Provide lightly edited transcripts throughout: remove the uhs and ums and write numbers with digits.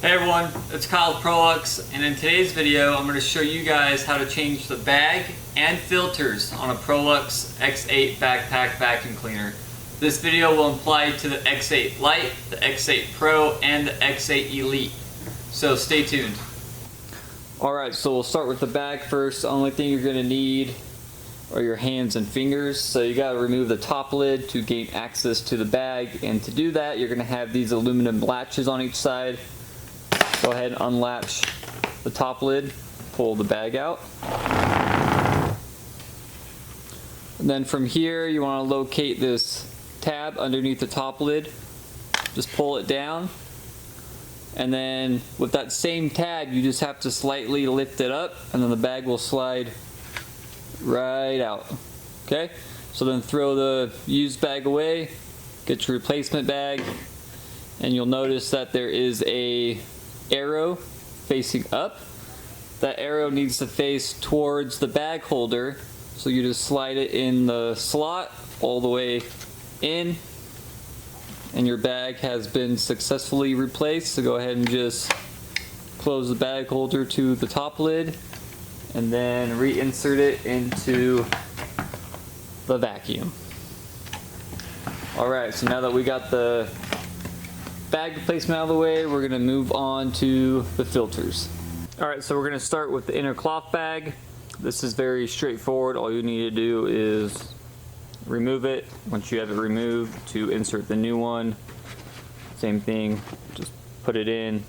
Hey everyone, it's Kyle with Prolux, and in today's video I'm going to show you guys how to change the bag and filters on a Prolux X8 backpack vacuum cleaner. This video will apply to the X8 Lite, the X8 Pro, and the X8 Elite, so stay tuned. Alright, so we'll start with the bag first. The only thing you're going to need are your hands and fingers, so you got to remove the top lid to gain access to the bag, and to do that you're going to have these aluminum latches on each side. Go ahead and unlatch the top lid, pull the bag out. And then from here you want to locate this tab underneath the top lid. Just pull it down. And then with that same tab you just have to slightly lift it up and then the bag will slide right out. Okay? So then throw the used bag away, get your replacement bag, and you'll notice that there is a arrow facing up. That arrow needs to face towards the bag holder, so you just slide it in the slot all the way in and your bag has been successfully replaced. So go ahead and just close the bag holder to the top lid and then reinsert it into the vacuum. Alright, so now that we got the bag replacement out of the way, we're going to move on to the filters. Alright, so we're going to start with the inner cloth bag. This is very straightforward. All you need to do is remove it. Once you have it removed, to insert the new one. Same thing, just put it in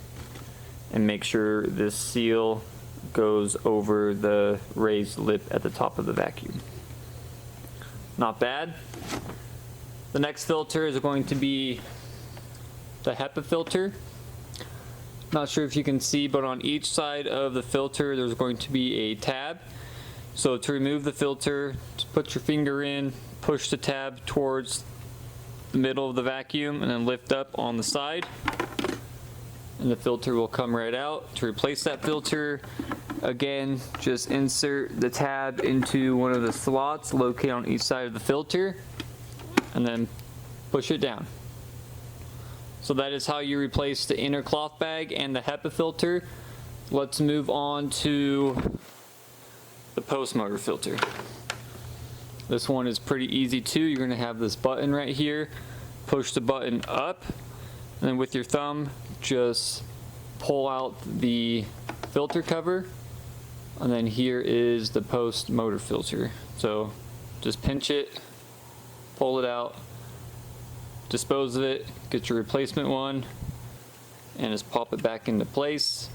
and make sure this seal goes over the raised lip at the top of the vacuum. Not bad. The next filter is going to be the HEPA filter. Not sure if you can see, but on each side of the filter there's going to be a tab. So to remove the filter, just put your finger in, push the tab towards the middle of the vacuum and then lift up on the side and the filter will come right out. To replace that filter, again, just insert the tab into one of the slots located on each side of the filter and then push it down. So that is how you replace the inner cloth bag and the HEPA filter. Let's move on to the post motor filter. This one is pretty easy too. You're going to have this button right here. Push the button up and then with your thumb just pull out the filter cover, and then here is the post motor filter. So just pinch it, pull it out, dispose of it, get your replacement one, and just pop it back into place.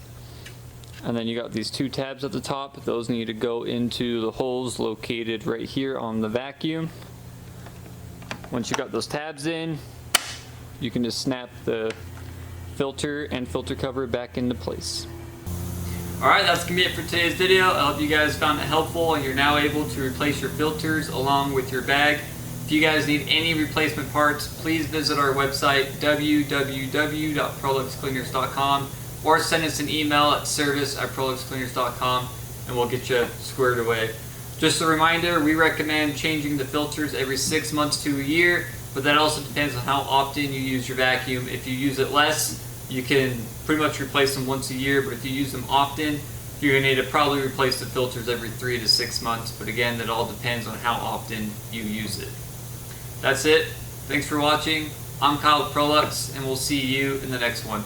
And then you got these two tabs at the top. Those need to go into the holes located right here on the vacuum. Once you got those tabs in, you can just snap the filter and filter cover back into place. Alright, that's going to be it for today's video. I hope you guys found it helpful and you're now able to replace your filters along with your bag. If you guys need any replacement parts, please visit our website www.proluxcleaners.com or send us an email at service@proluxcleaners.com and we'll get you squared away. Just a reminder, we recommend changing the filters every 6 months to a year, but that also depends on how often you use your vacuum. If you use it less, you can pretty much replace them once a year, but if you use them often, you're going to need to probably replace the filters every 3 to 6 months, but again, that all depends on how often you use it. That's it. Thanks for watching. I'm Kyle with Prolux, and we'll see you in the next one.